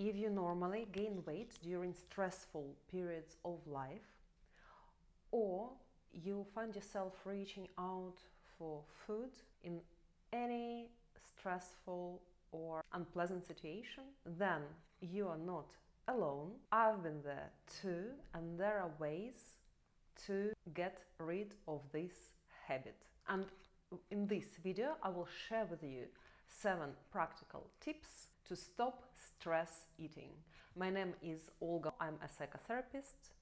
If you normally gain weight during stressful periods of life, or you find yourself reaching out for food in any stressful or unpleasant situation, then you are not alone. I've been there too, and there are ways to get rid of this habit. And in this video, I will share with you 7 practical tips to stop stress eating. My name is Olga. I'm a psychotherapist,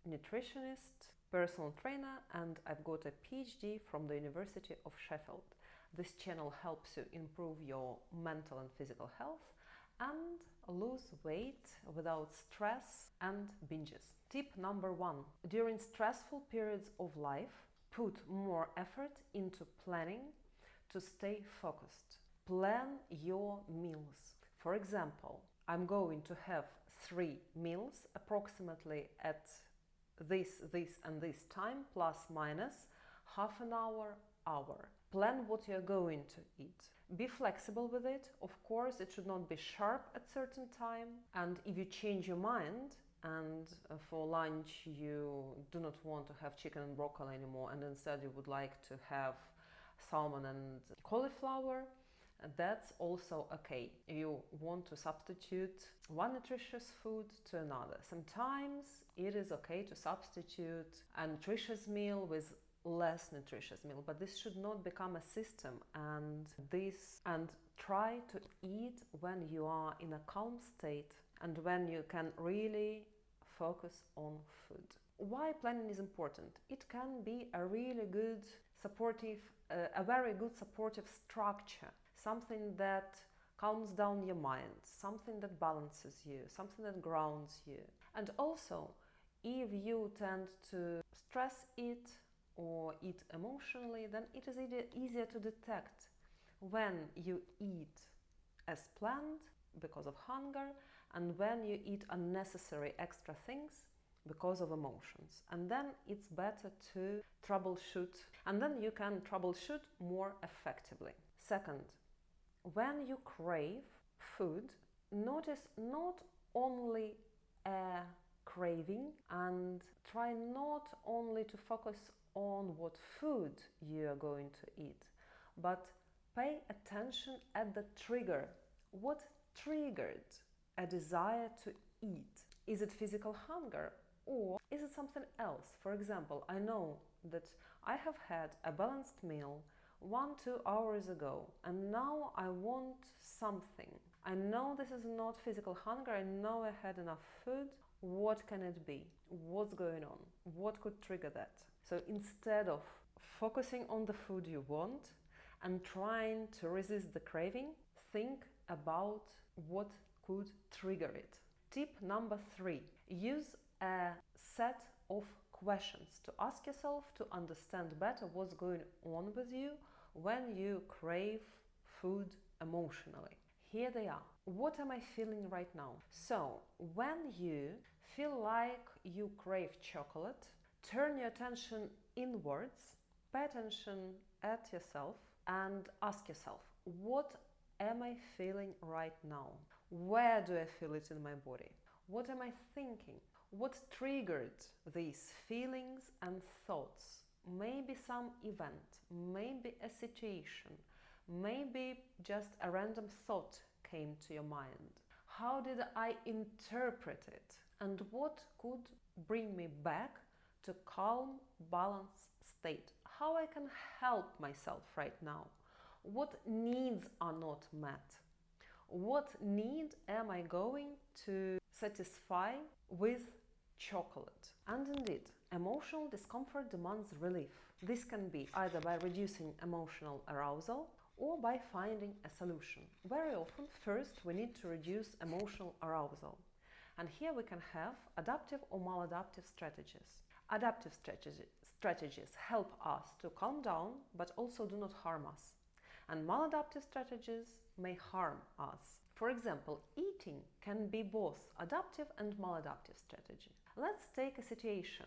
nutritionist, personal trainer, and I've got a PhD from the University of Sheffield. This channel helps you improve your mental and physical health and lose weight without stress and binges. Tip number 1. During stressful periods of life, put more effort into planning to stay focused. Plan your meals. For example, I'm going to have 3 meals approximately at this and this time, plus minus half an hour. Plan what you're going to eat. Be flexible with it. Of course, it should not be sharp at certain time. And if you change your mind and for lunch you do not want to have chicken and broccoli anymore, and instead you would like to have salmon and cauliflower, that's also okay. You want to substitute one nutritious food to another. Sometimes it is okay to substitute a nutritious meal with less nutritious meal, but this should not become a system, and try to eat when you are in a calm state and when you can really focus on food. Why planning is important? It can be a really good supportive, a very good supportive structure, something that calms down your mind, something that balances you, something that grounds you. And also, if you tend to stress eat or eat emotionally, then it is easier to detect when you eat as planned because of hunger and when you eat unnecessary extra things because of emotions. And then it's better to troubleshoot, and then you can troubleshoot more effectively. Second, when you crave food, notice not only a craving, and try not only to focus on what food you are going to eat, but pay attention at the trigger. What triggered a desire to eat? Is it physical hunger or is it something else? For example, I know that I have had a balanced meal 1-2 hours ago, and now I want something. I know this is not physical hunger, I know I had enough food. What can it be? What's going on? What could trigger that? So instead of focusing on the food you want and trying to resist the craving, think about what could trigger it. Tip number 3. Use a set of questions to ask yourself to understand better what's going on with you when you crave food emotionally. Here they are. What am I feeling right now? So, when you feel like you crave chocolate, turn your attention inwards, pay attention at yourself and ask yourself, what am I feeling right now? Where do I feel it in my body? What am I thinking? What triggered these feelings and thoughts? Maybe some event, maybe a situation, maybe just a random thought came to your mind. How did I interpret it? And what could bring me back to calm, balanced state? How I can help myself right now? What needs are not met? What need am I going to satisfy with chocolate? And indeed, emotional discomfort demands relief. This can be either by reducing emotional arousal or by finding a solution. Very often, first we need to reduce emotional arousal. And here we can have adaptive or maladaptive strategies. Adaptive strategies help us to calm down, but also do not harm us. And maladaptive strategies may harm us. For example, eating can be both adaptive and maladaptive strategy. Let's take a situation.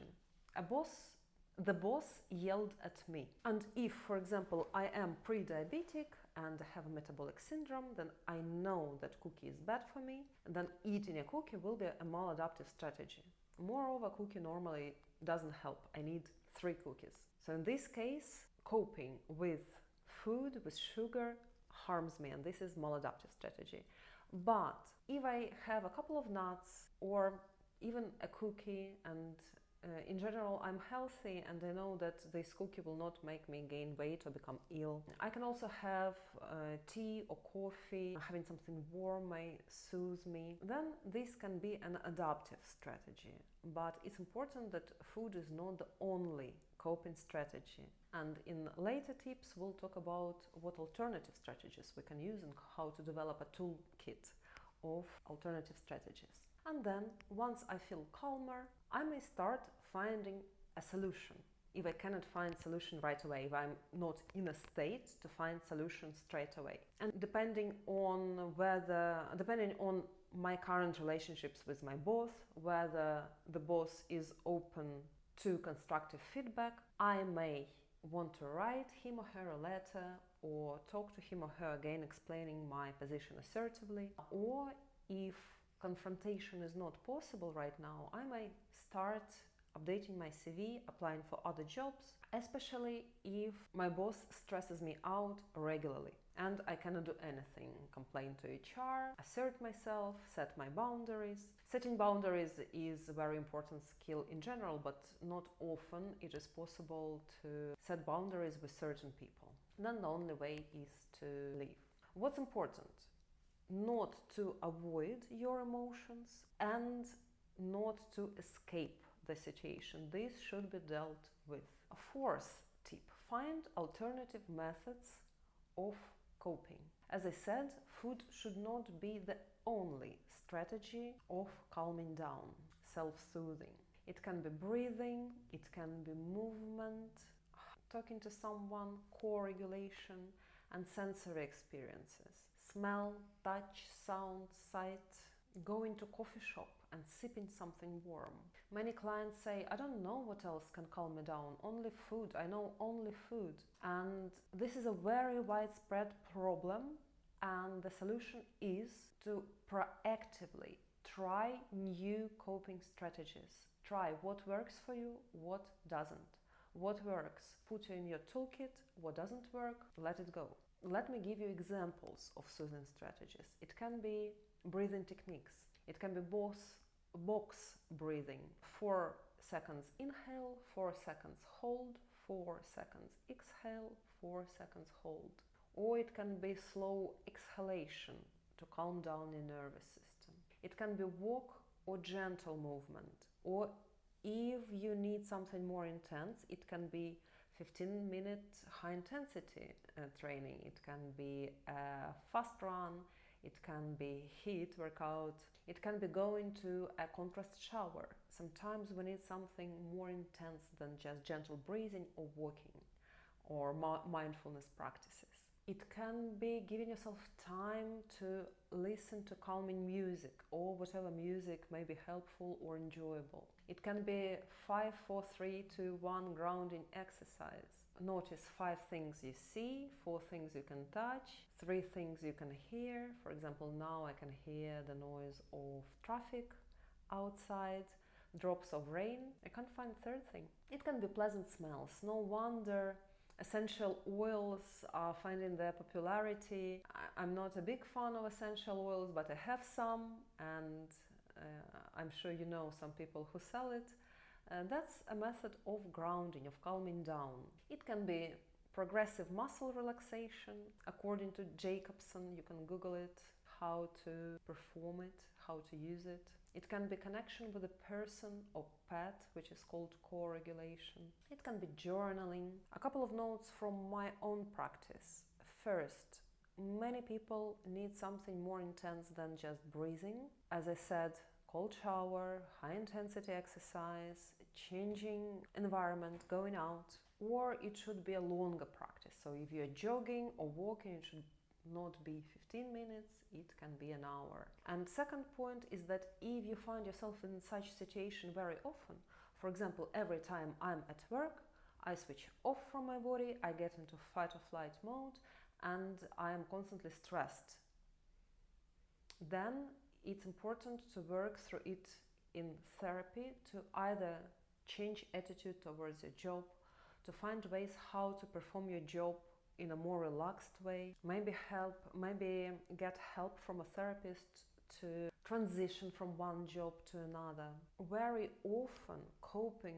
The boss yelled at me. And if, for example, I am pre-diabetic and have a metabolic syndrome, then I know that cookie is bad for me, and then eating a cookie will be a maladaptive strategy. Moreover, cookie normally doesn't help. I need 3 cookies. So in this case, coping with food, with sugar, harms me, and this is maladaptive strategy. But if I have a couple of nuts or even a cookie, and in general I'm healthy and I know that this cookie will not make me gain weight or become ill, I can also have tea or coffee. Having something warm may soothe me. Then this can be an adaptive strategy. But it's important that food is not the only coping strategy. And in later tips we'll talk about what alternative strategies we can use and how to develop a toolkit of alternative strategies. And then, once I feel calmer, I may start finding a solution. If I cannot find solution right away, if I'm not in a state to find solutions straight away. And depending on my current relationships with my boss, whether the boss is open to constructive feedback, I may want to write him or her a letter or talk to him or her again, explaining my position assertively. Or if confrontation is not possible right now, I may start updating my CV, applying for other jobs, especially if my boss stresses me out regularly and I cannot do anything. Complain to HR, assert myself, set my boundaries. Setting boundaries is a very important skill in general, but not often it is possible to set boundaries with certain people. Then the only way is to leave. What's important? Not to avoid your emotions and not to escape the situation. This should be dealt with. A 4th tip: find alternative methods of coping. As I said, food should not be the only strategy of calming down, self-soothing. It can be breathing, it can be movement, talking to someone, co-regulation, and sensory experiences. Smell, touch, sound, sight, going to coffee shop and sipping something warm. Many clients say, I don't know what else can calm me down, only food, I know only food. And this is a very widespread problem, and the solution is to proactively try new coping strategies. Try what works for you, what doesn't. What works, put in your toolkit. What doesn't work, let it go. Let me give you examples of soothing strategies. It can be breathing techniques. It can be box breathing. 4 seconds inhale, 4 seconds hold, 4 seconds exhale, 4 seconds hold. Or it can be slow exhalation to calm down your nervous system. It can be walk or gentle movement. Or if you need something more intense, it can be 15-minute high-intensity training. It can be a fast run. It can be HIIT workout. It can be going to a contrast shower. Sometimes we need something more intense than just gentle breathing or walking or mindfulness practices. It can be giving yourself time to listen to calming music or whatever music may be helpful or enjoyable. It can be 5, 4, 3, 2, 1 grounding exercise. Notice 5 things you see, 4 things you can touch, 3 things you can hear. For example, now I can hear the noise of traffic outside, drops of rain. I can't find the 3rd thing. It can be pleasant smells. No wonder essential oils are finding their popularity. I'm not a big fan of essential oils, but I have some, and I'm sure you know some people who sell it. That's a method of grounding, of calming down. It can be progressive muscle relaxation. According to Jacobson, you can Google it, how to perform it, how to use it. It can be connection with a person or pet, which is called co-regulation. It can be journaling. A couple of notes from my own practice. First, many people need something more intense than just breathing. As I said, cold shower, high intensity exercise, changing environment, going out, or it should be a longer practice. So if you're jogging or walking, it should not be 15 minutes, it can be an hour. And second point is that if you find yourself in such situation very often, for example, every time I'm at work, I switch off from my body, I get into fight or flight mode, and I am constantly stressed, then it's important to work through it in therapy to either change attitude towards your job, to find ways how to perform your job in a more relaxed way, maybe get help from a therapist to transition from one job to another. Very often coping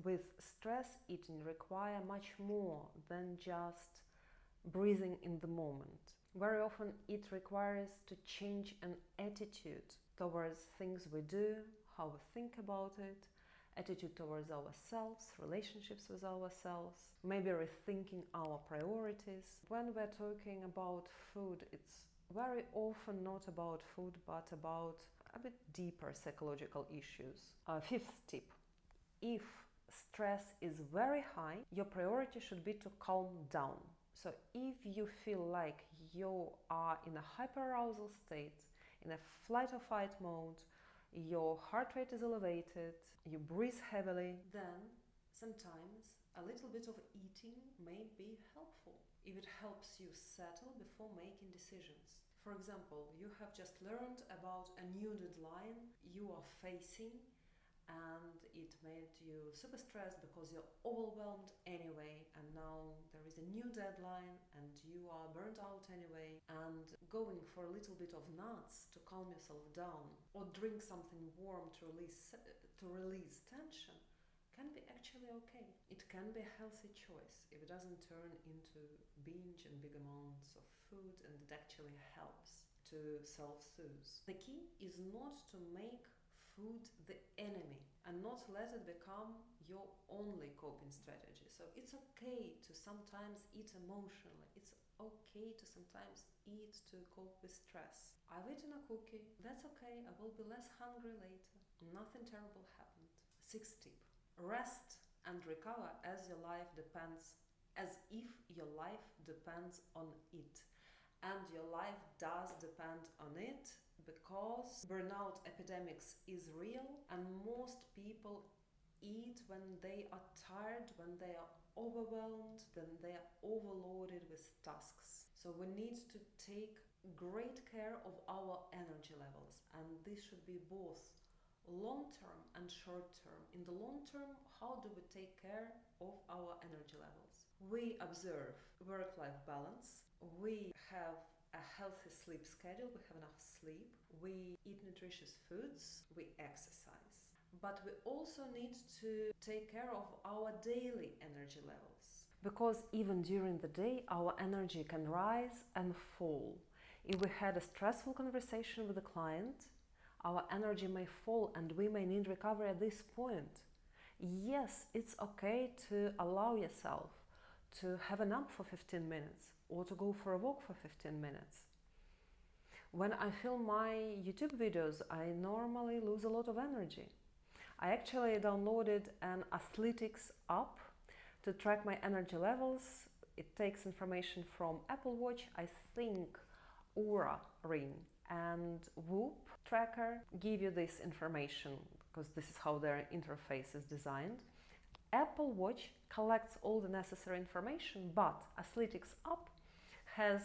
with stress eating require much more than just breathing in the moment. Very often it requires to change an attitude towards things we do, how we think about it, attitude towards ourselves, relationships with ourselves, maybe rethinking our priorities. When we're talking about food, it's very often not about food, but about a bit deeper psychological issues. Fifth tip: if stress is very high, your priority should be to calm down. So if you feel like you are in a hyperarousal state, in a flight or fight mode, your heart rate is elevated, you breathe heavily, then sometimes a little bit of eating may be helpful if it helps you settle before making decisions. For example, you have just learned about a new deadline you are facing, and it made you super stressed because you're overwhelmed anyway, and now there is a new deadline and you are burnt out anyway, and going for a little bit of nuts to calm yourself down or drink something warm to release tension can be actually okay. It can be a healthy choice if it doesn't turn into binge and big amounts of food, and it actually helps to self-soothe. The key is not to make food the enemy and not let it become your only coping strategy. So it's okay to sometimes eat emotionally. It's okay to sometimes eat to cope with stress. I've eaten a cookie, that's okay, I will be less hungry later. Nothing terrible happened. Sixth tip: rest and recover as if your life depends on it. And your life does depend on it, because burnout epidemics is real, and most people eat when they are tired, when they are overwhelmed, then they are overloaded with tasks. So we need to take great care of our energy levels, and this should be both long-term and short-term. In the long term, how do we take care of our energy levels? We observe work-life balance, we have a healthy sleep schedule, we have enough sleep, we eat nutritious foods, we exercise. But we also need to take care of our daily energy levels, because even during the day our energy can rise and fall. If we had a stressful conversation with a client, our energy may fall and we may need recovery at this point. Yes, it's okay to allow yourself to have a nap for 15 minutes or to go for a walk for 15 minutes. When I film my YouTube videos, I normally lose a lot of energy. I actually downloaded an athletics app to track my energy levels. It takes information from Apple Watch, I think Oura Ring and Whoop tracker give you this information, because this is how their interface is designed. Apple Watch collects all the necessary information, but Athletics app has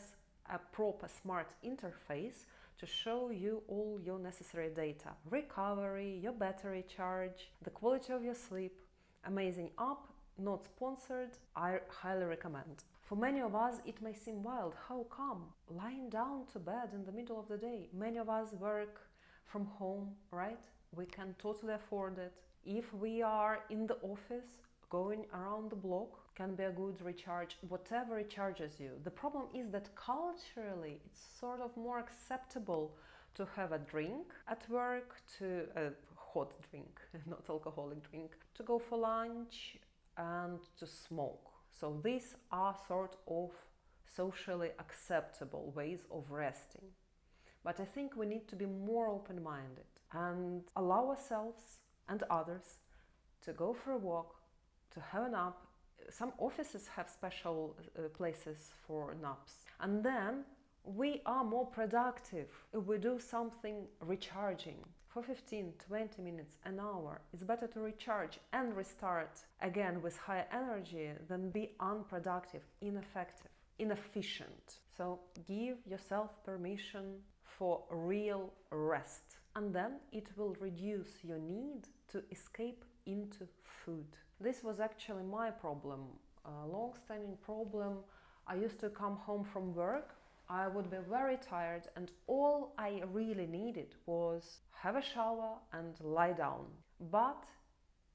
a proper smart interface to show you all your necessary data: recovery, your battery charge, the quality of your sleep. Amazing app, not sponsored, I highly recommend. For many of us, it may seem wild. How come? Lying down to bed in the middle of the day. Many of us work from home, right? We can totally afford it. If we are in the office, going around the block can be a good recharge, whatever recharges you. The problem is that culturally, it's sort of more acceptable to have a drink at work, to a hot drink, not alcoholic drink, to go for lunch and to smoke. So these are sort of socially acceptable ways of resting. But I think we need to be more open-minded and allow ourselves and others to go for a walk, to have a nap. Some offices have special places for naps. And then we are more productive if we do something recharging for 15, 20 minutes, an hour. It's better to recharge and restart again with higher energy than be unproductive, ineffective. inefficient. So give yourself permission for real rest, and then it will reduce your need to escape into food. This was actually my problem, a long-standing problem. I used to come home from work, I would be very tired, and all I really needed was have a shower and lie down. But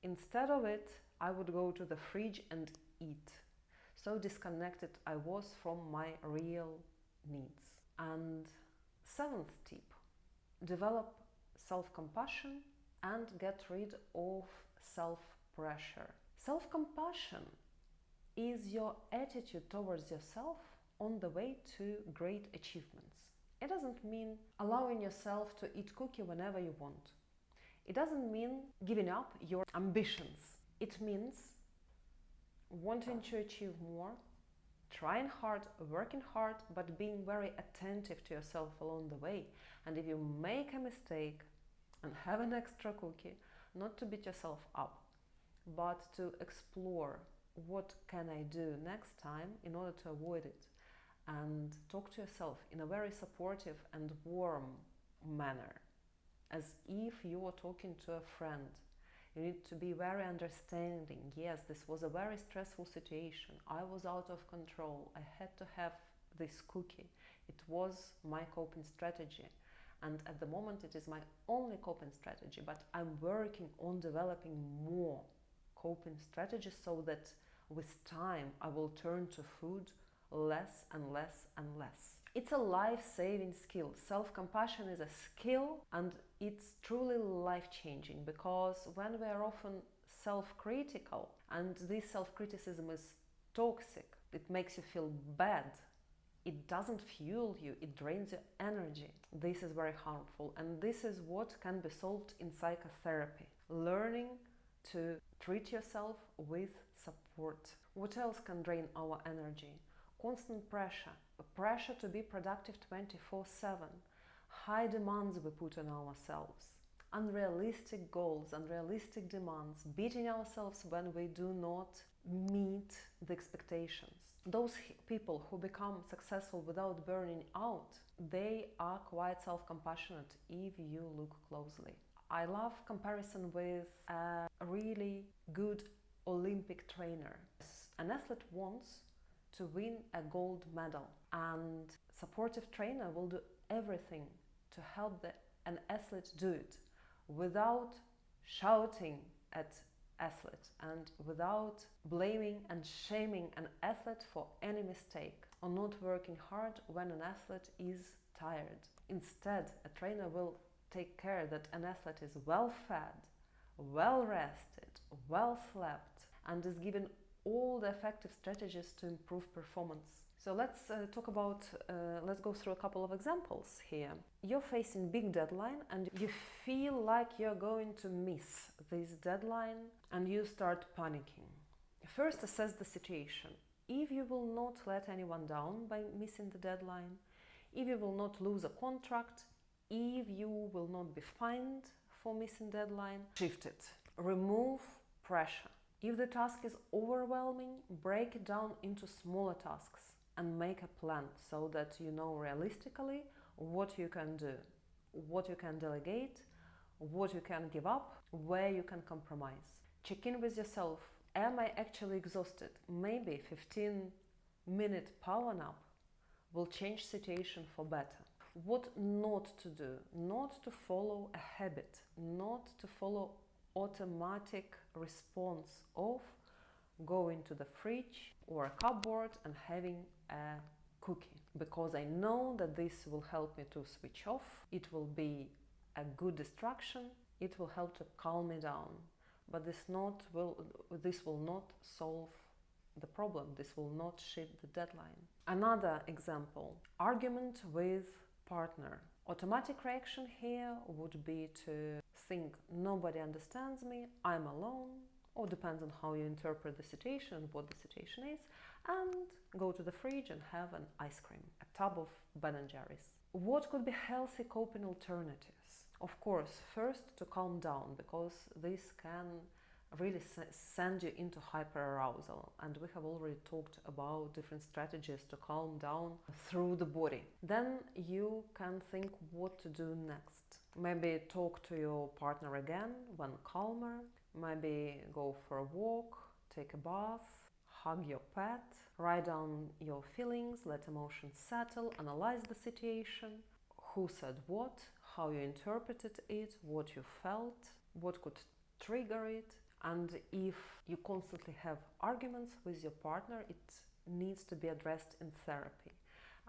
instead of it, I would go to the fridge and eat. So disconnected I was from my real needs. And seventh tip, develop self-compassion and get rid of self-pressure. Self-compassion is your attitude towards yourself on the way to great achievements. It doesn't mean allowing yourself to eat cookie whenever you want. It doesn't mean giving up your ambitions. It means wanting to achieve more, trying hard, working hard, but being very attentive to yourself along the way. And if you make a mistake and have an extra cookie, not to beat yourself up, but to explore what can I do next time in order to avoid it, and talk to yourself in a very supportive and warm manner, as if you were talking to a friend. You need to be very understanding. Yes, this was a very stressful situation. I was out of control. I had to have this cookie. It was my coping strategy. And at the moment it is my only coping strategy, but I'm working on developing more coping strategies so that with time I will turn to food less and less and less. It's a life-saving skill. Self-compassion is a skill, and it's truly life-changing, because when we are often self-critical, and this self-criticism is toxic, it makes you feel bad, it doesn't fuel you, it drains your energy. This is very harmful, and this is what can be solved in psychotherapy. Learning to treat yourself with support. What else can drain our energy? Constant pressure. Pressure to be productive 24/7. High demands we put on ourselves. Unrealistic goals, unrealistic demands. Beating ourselves when we do not meet the expectations. Those people who become successful without burning out, they are quite self-compassionate if you look closely. I love comparison with a really good Olympic trainer. An athlete wants to win a gold medal, and supportive trainer will do everything to help an athlete do it without shouting at athlete and without blaming and shaming an athlete for any mistake or not working hard when an athlete is tired. Instead, a trainer will take care that an athlete is well fed, well rested, well slept, and is given all the effective strategies to improve performance. So let's go through a couple of examples here. You're facing big deadline and you feel like you're going to miss this deadline, and you start panicking. First, assess the situation. If you will not let anyone down by missing the deadline, if you will not lose a contract, if you will not be fined for missing deadline, shift it. Remove pressure. If the task is overwhelming, break it down into smaller tasks and make a plan so that you know realistically what you can do, what you can delegate, what you can give up, where you can compromise. Check in with yourself. Am I actually exhausted? Maybe 15-minute power nap will change situation for better. What not to do? Not to follow a habit, not to follow automatic response of going to the fridge or a cupboard and having a cookie, because I know that this will help me to switch off. It will be a good distraction. It will help to calm me down, but this will not solve the problem. This will not shift the deadline. Another example, argument with partner. Automatic reaction here would be to think nobody understands me, I'm alone, or depends on how you interpret the situation and what the situation is, and go to the fridge and have an ice cream, a tub of Ben & Jerry's. What could be healthy coping alternatives? Of course, first to calm down, because this can really send you into hyperarousal. And we have already talked about different strategies to calm down through the body. Then you can think what to do next. Maybe talk to your partner again when calmer. Maybe go for a walk, take a bath, hug your pet, write down your feelings, let emotions settle, analyze the situation, who said what, how you interpreted it, what you felt, what could trigger it. And if you constantly have arguments with your partner, it needs to be addressed in therapy.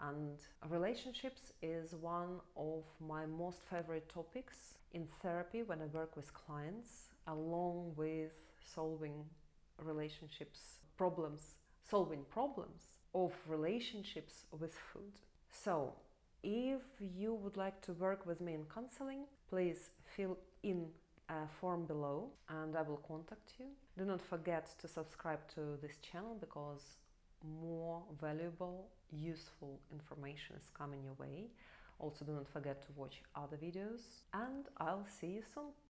And relationships is one of my most favorite topics in therapy when I work with clients, along with solving solving problems of relationships with food. So, if you would like to work with me in counseling, please fill in a form below and I will contact you. Do not forget to subscribe to this channel because more valuable, useful information is coming your way. Also, do not forget to watch other videos and I'll see you soon.